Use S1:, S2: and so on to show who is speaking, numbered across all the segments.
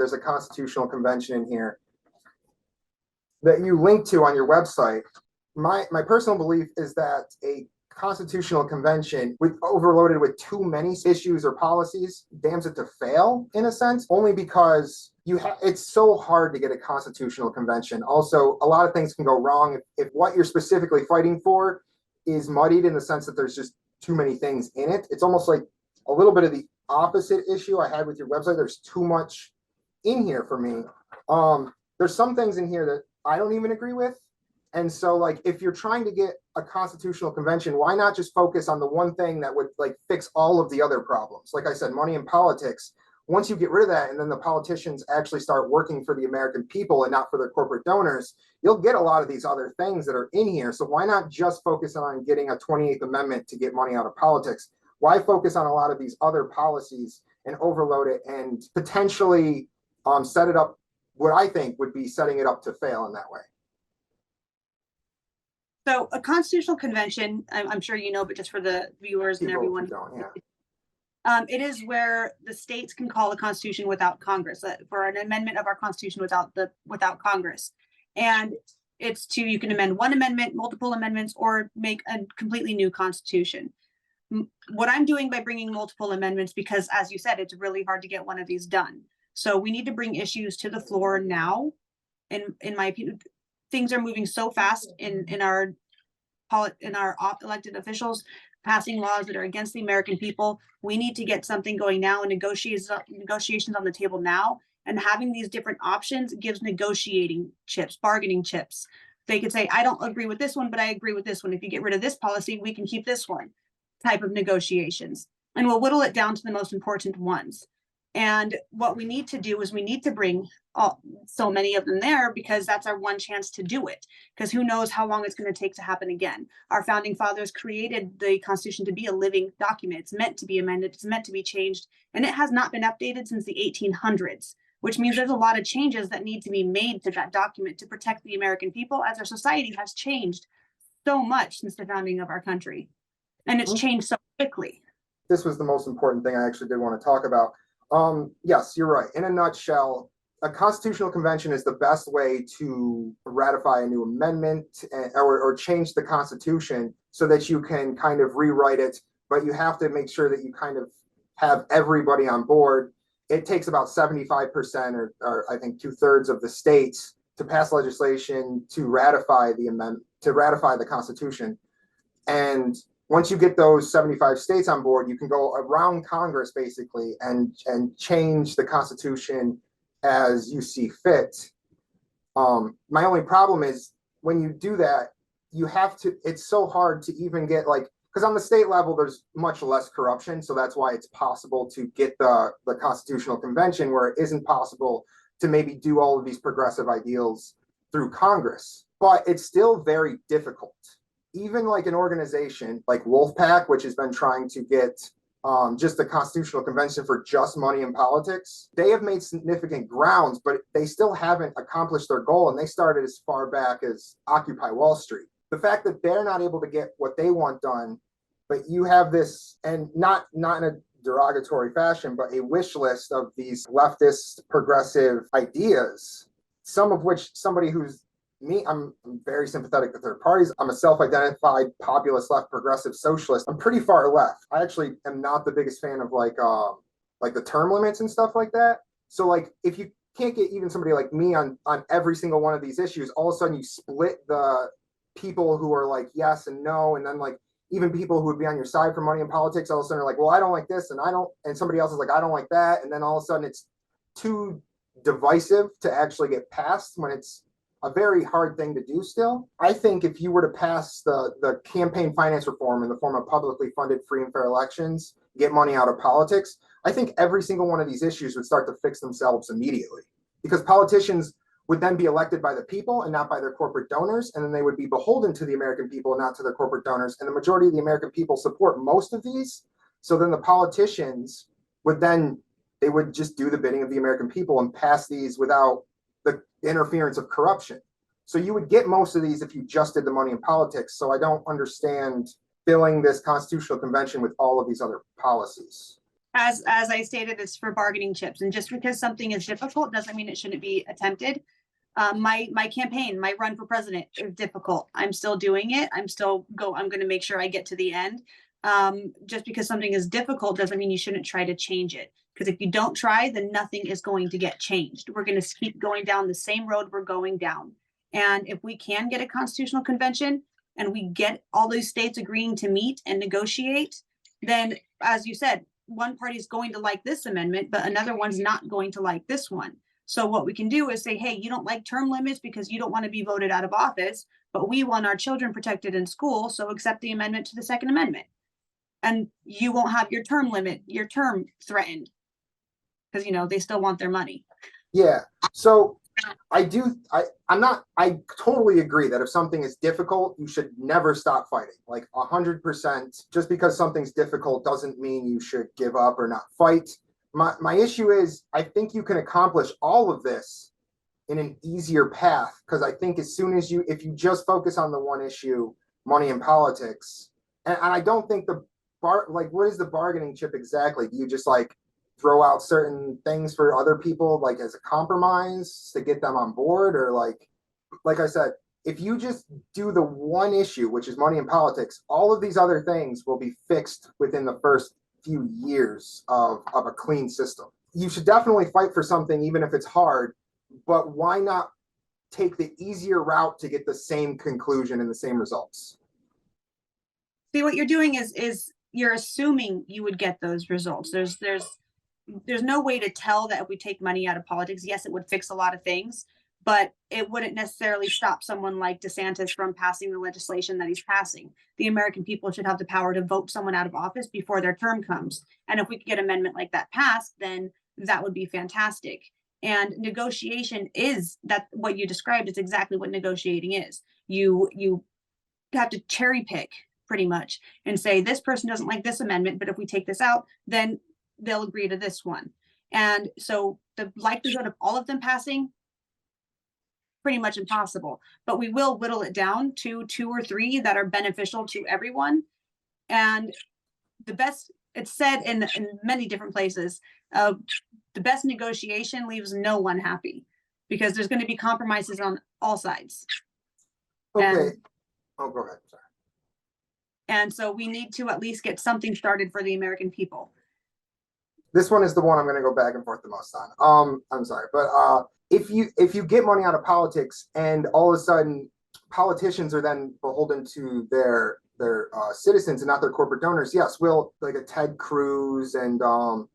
S1: there's a constitutional convention in here that you link to on your website. My personal belief is that a constitutional convention overloaded with too many issues or policies damns it to fail in a sense, only because it's so hard to get a constitutional convention. Also, a lot of things can go wrong if what you're specifically fighting for is muddied in the sense that there's just too many things in it. It's almost like a little bit of the opposite issue I had with your website. There's too much in here for me. There's some things in here that I don't even agree with. And so, like, if you're trying to get a constitutional convention, why not just focus on the one thing that would like fix all of the other problems? Like I said, money in politics. Once you get rid of that, and then the politicians actually start working for the American people and not for their corporate donors, you'll get a lot of these other things that are in here. So why not just focus on getting a 28th Amendment to get money out of politics? Why focus on a lot of these other policies and overload it and potentially set it up, what I think would be setting it up to fail in that way?
S2: So a constitutional convention, I'm sure you know, but just for the viewers and everyone, it is where the states can call a constitution without Congress, for an amendment of our constitution without Congress. And it's you can amend one amendment, multiple amendments, or make a completely new constitution. What I'm doing by bringing multiple amendments, because as you said, it's really hard to get one of these done. So we need to bring issues to the floor now. In my opinion, things are moving so fast in our elected officials passing laws that are against the American people. We need to get something going now and negotiations on the table now. And having these different options gives negotiating chips, bargaining chips. They could say, I don't agree with this one, but I agree with this one. If you get rid of this policy, we can keep this one, type of negotiations. And we'll whittle it down to the most important ones. And what we need to do is we need to bring so many of them there, because that's our one chance to do it. Because who knows how long it's going to take to happen again. Our founding fathers created the Constitution to be a living document. It's meant to be amended. It's meant to be changed. And it has not been updated since the 1800s, which means there's a lot of changes that need to be made to that document to protect the American people, as our society has changed so much since the founding of our country. And it's changed so quickly.
S1: This was the most important thing I actually did want to talk about. Yes, you're right. In a nutshell, a constitutional convention is the best way to ratify a new amendment or change the Constitution so that you can kind of rewrite it, but you have to make sure that you kind of have everybody on board. It takes about 75% or I think 2/3 of the states to pass legislation to ratify the Constitution. And once you get those 75 states on board, you can go around Congress basically and change the Constitution as you see fit. My only problem is when you do that, it's so hard to even get because on the state level, there's much less corruption. So that's why it's possible to get the Constitutional Convention, where it isn't possible to maybe do all of these progressive ideals through Congress. But it's still very difficult. Even like an organization like Wolfpack, which has been trying to get just the Constitutional Convention for just money in politics, they have made significant grounds, but they still haven't accomplished their goal. And they started as far back as Occupy Wall Street. The fact that they're not able to get what they want done, but you have this, and not in a derogatory fashion, but a wish list of these leftist progressive ideas, some of which somebody who's I'm very sympathetic to third parties. I'm a self-identified populist left progressive socialist. I'm pretty far left. I actually am not the biggest fan of like the term limits and stuff like that. So like if you can't get even somebody like me on every single one of these issues, all of a sudden you split the people who are like yes and no, and then like even people who would be on your side for money in politics all of a sudden are like, well, I don't like this and somebody else is like, I don't like that, and then all of a sudden it's too divisive to actually get passed when it's a very hard thing to do still. I think if you were to pass the campaign finance reform in the form of publicly funded free and fair elections, get money out of politics, I think every single one of these issues would start to fix themselves immediately, because politicians would then be elected by the people and not by their corporate donors. And then they would be beholden to the American people and not to their corporate donors. And the majority of the American people support most of these. So then the politicians would just do the bidding of the American people and pass these without the interference of corruption. So you would get most of these if you just did the money in politics. So I don't understand filling this Constitutional Convention with all of these other policies.
S2: As I stated, it's for bargaining chips, and just because something is difficult doesn't mean it shouldn't be attempted. My campaign, my run for president is difficult. I'm still doing it. I'm going to make sure I get to the end. Just because something is difficult doesn't mean you shouldn't try to change it. Because if you don't try, then nothing is going to get changed. We're going to keep going down the same road we're going down. And if we can get a constitutional convention and we get all these states agreeing to meet and negotiate, then, as you said, one party is going to like this amendment, but another one's not going to like this one. So what we can do is say, hey, you don't like term limits because you don't want to be voted out of office, but we want our children protected in school, so accept the amendment to the Second Amendment. And you won't have your term limit, your term threatened, because, they still want their money.
S1: Yeah. So I totally agree that if something is difficult, you should never stop fighting. Like 100%. Just because something's difficult doesn't mean you should give up or not fight. My issue is, I think you can accomplish all of this in an easier path, because I think as soon as if you just focus on the one issue, money and politics, and I don't think what is the bargaining chip exactly? Do you just throw out certain things for other people, as a compromise to get them on board? Or like I said, if you just do the one issue, which is money and politics, all of these other things will be fixed within the first few years of a clean system. You should definitely fight for something, even if it's hard, but why not take the easier route to get the same conclusion and the same results?
S2: See, what you're doing is you're assuming you would get those results. There's no way to tell that if we take money out of politics, yes, it would fix a lot of things, but it wouldn't necessarily stop someone like DeSantis from passing the legislation that he's passing. The American people should have the power to vote someone out of office before their term comes. And if we could get an amendment like that passed, then that would be fantastic. And negotiation is that what you described is exactly what negotiating is. You have to cherry pick pretty much and say, this person doesn't like this amendment, but if we take this out, then they'll agree to this one. And so the likelihood of all of them passing, pretty much impossible, but we will whittle it down to 2 or 3 that are beneficial to everyone. And the best, it's said in many different places, the best negotiation leaves no one happy, because there's going to be compromises on all sides.
S1: Okay. Go ahead. Sorry.
S2: And so we need to at least get something started for the American people.
S1: This one is the one I'm going to go back and forth the most on. I'm sorry, but if you get money out of politics and all of a sudden politicians are then beholden to their citizens and not their corporate donors, yes, will like a Ted Cruz and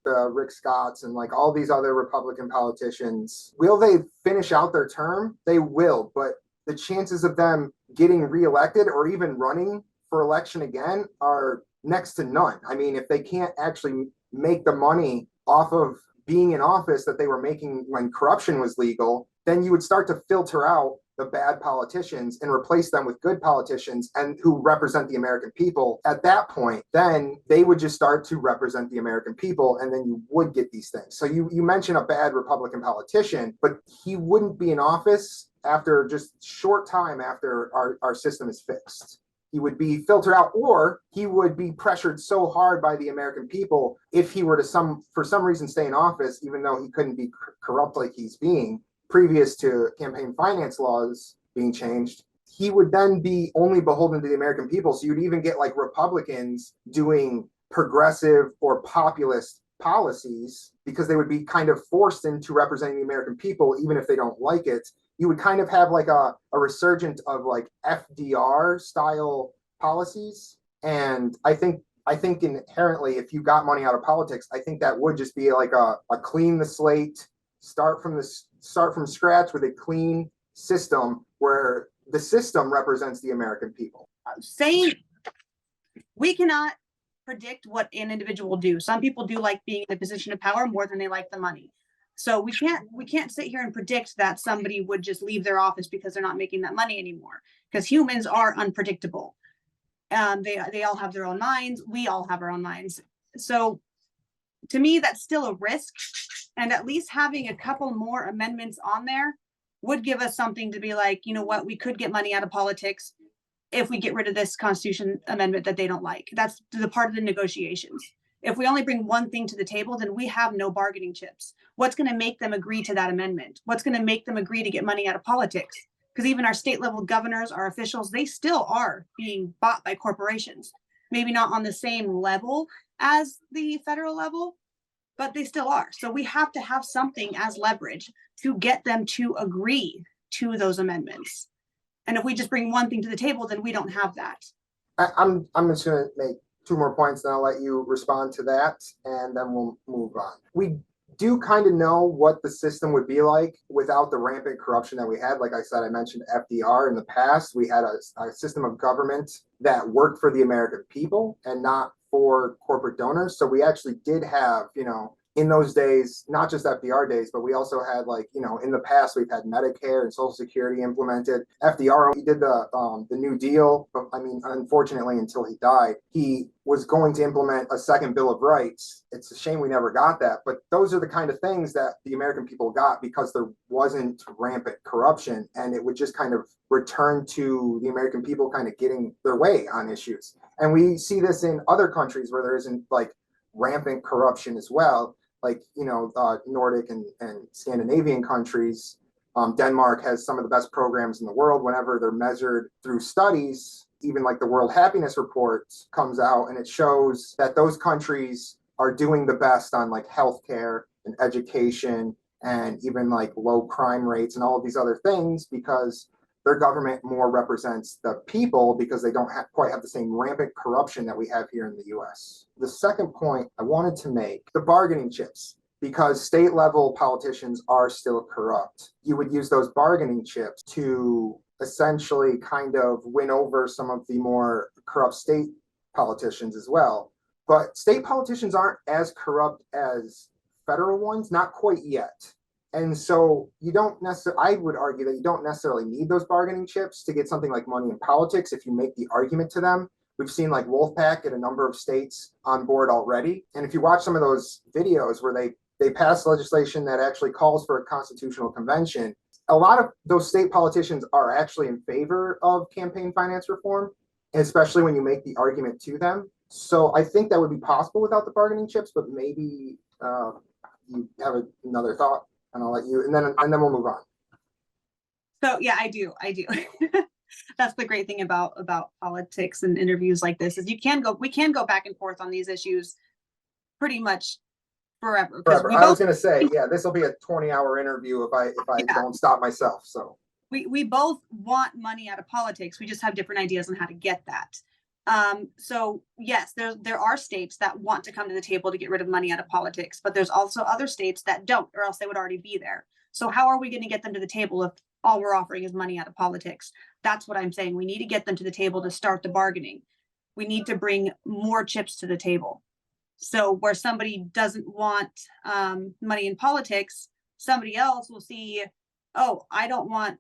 S1: Rick Scott's and all these other Republican politicians, will they finish out their term? They will, but the chances of them getting reelected or even running for election again are next to none. I mean, if they can't actually make the money off of being in office that they were making when corruption was legal, then you would start to filter out the bad politicians and replace them with good politicians and who represent the American people. At that point, then they would just start to represent the American people, and then you would get these things. So you mentioned a bad Republican politician, but he wouldn't be in office after just short time after our system is fixed. He would be filtered out, or he would be pressured so hard by the American people if he were to for some reason stay in office, even though he couldn't be corrupt like he's being previous to campaign finance laws being changed. He would then be only beholden to the American people. So you'd even get Republicans doing progressive or populist policies because they would be kind of forced into representing the American people, even if they don't like it. You would kind of have a resurgence of FDR style policies. And I think inherently, if you got money out of politics, I think that would just be a clean the slate, start from scratch with a clean system where the system represents the American people.
S2: Saying we cannot predict what an individual will do. Some people do like being in a position of power more than they like the money. So we can't sit here and predict that somebody would just leave their office because they're not making that money anymore, because humans are unpredictable. They all have their own minds. We all have our own minds. So to me, that's still a risk. And at least having a couple more amendments on there would give us something to be like, you know what, we could get money out of politics if we get rid of this Constitution amendment that they don't like. That's the part of the negotiations. If we only bring one thing to the table, then we have no bargaining chips. What's going to make them agree to that amendment? What's going to make them agree to get money out of politics? Because even our state level governors, our officials, they still are being bought by corporations. Maybe not on the same level as the federal level, but they still are. So we have to have something as leverage to get them to agree to those amendments. And if we just bring one thing to the table, then we don't have that.
S1: I'm just going to make two more points, then I'll let you respond to that, and then we'll move on. We do kind of know what the system would be like without the rampant corruption that we had. Like I said, I mentioned FDR in the past. We had a system of government that worked for the American people and not for corporate donors. So we actually did have, in those days, not just FDR days, but we also had, like, in the past, we've had Medicare and Social Security implemented. FDR, he did the New Deal, but I mean, unfortunately, until he died, he was going to implement a second Bill of Rights. It's a shame we never got that, but those are the kind of things that the American people got because there wasn't rampant corruption, and it would just kind of return to the American people kind of getting their way on issues. And we see this in other countries where there isn't like rampant corruption as well. Like, Nordic and Scandinavian countries. Denmark has some of the best programs in the world whenever they're measured through studies. Even like the World Happiness Report comes out and it shows that those countries are doing the best on like healthcare and education and even like low crime rates and all of these other things because their government more represents the people because they don't quite have the same rampant corruption that we have here in the US. The second point I wanted to make, the bargaining chips, because state level politicians are still corrupt. You would use those bargaining chips to essentially kind of win over some of the more corrupt state politicians as well. But state politicians aren't as corrupt as federal ones, not quite yet. And so you don't necessarily, I would argue that you don't necessarily need those bargaining chips to get something like money in politics if you make the argument to them. We've seen like Wolfpack get a number of states on board already. And if you watch some of those videos where they pass legislation that actually calls for a constitutional convention, a lot of those state politicians are actually in favor of campaign finance reform, especially when you make the argument to them. So I think that would be possible without the bargaining chips, but maybe you have another thought. And I'll let you, and then we'll move on.
S2: So yeah, I do. That's the great thing about politics and interviews like this is we can go back and forth on these issues pretty much forever.
S1: I was going to say, yeah, this will be a 20-hour interview if I don't stop myself. So
S2: we both want money out of politics. We just have different ideas on how to get that. So yes, there are states that want to come to the table to get rid of money out of politics, but there's also other states that don't, or else they would already be there. So how are we going to get them to the table if all we're offering is money out of politics? That's what I'm saying. We need to get them to the table to start the bargaining. We need to bring more chips to the table. So where somebody doesn't want money in politics, somebody else will see, oh, I don't want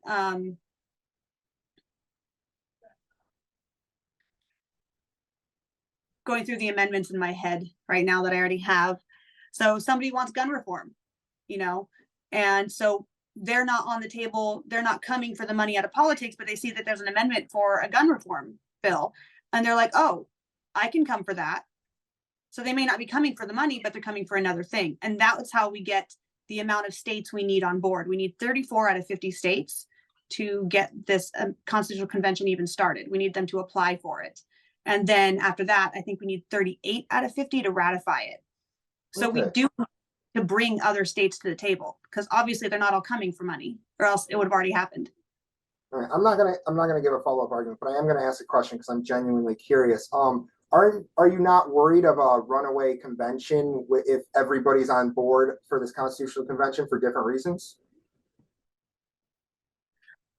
S2: going through the amendments in my head right now that I already have. So somebody wants gun reform, and so they're not on the table. They're not coming for the money out of politics, but they see that there's an amendment for a gun reform bill. And they're like, oh, I can come for that. So they may not be coming for the money, but they're coming for another thing. And that's how we get the amount of states we need on board. We need 34 out of 50 states to get this constitutional convention even started. We need them to apply for it. And then after that, I think we need 38 out of 50 to ratify it. So we do to bring other states to the table because obviously they're not all coming for money or else it would have already happened.
S1: All right. I'm not gonna give a follow-up argument, but I am gonna ask a question because I'm genuinely curious. Are you not worried of a runaway convention if everybody's on board for this constitutional convention for different reasons?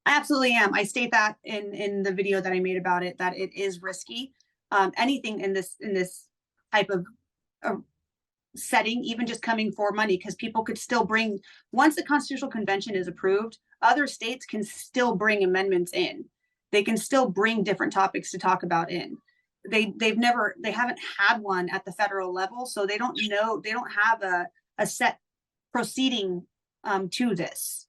S2: I absolutely am. I state that in the video that I made about it, that it is risky. Anything in this type of setting, even just coming for money, because people could still bring, once the constitutional convention is approved, other states can still bring amendments in. They can still bring different topics to talk about in. They haven't had one at the federal level, so they don't have a set proceeding to this.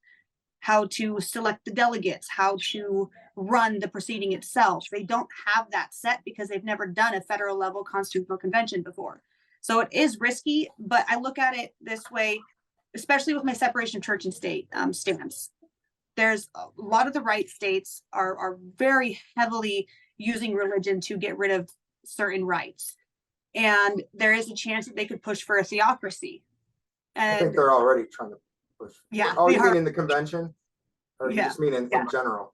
S2: How to select the delegates, how to run the proceeding itself. They don't have that set because they've never done a federal level constitutional convention before. So it is risky, but I look at it this way, especially with my separation of church and state stance. There's a lot of the right states are very heavily using religion to get rid of certain rights. And there is a chance that they could push for a theocracy. And
S1: I think they're already trying to push.
S2: Yeah.
S1: Oh, you mean in the convention? Or you
S2: Yeah.
S1: just mean in general?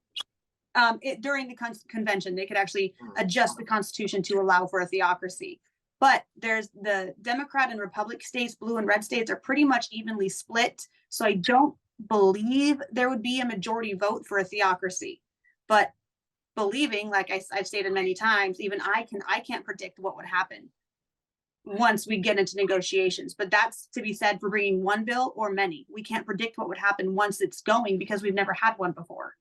S2: During the convention, they could actually adjust the Constitution to allow for a theocracy. But there's the Democrat and Republican states, blue and red states, are pretty much evenly split. So I don't believe there would be a majority vote for a theocracy. But believing, like I've stated many times, even I can't predict what would happen once we get into negotiations. But that's to be said for bringing one bill or many. We can't predict what would happen once it's going because we've never had one before.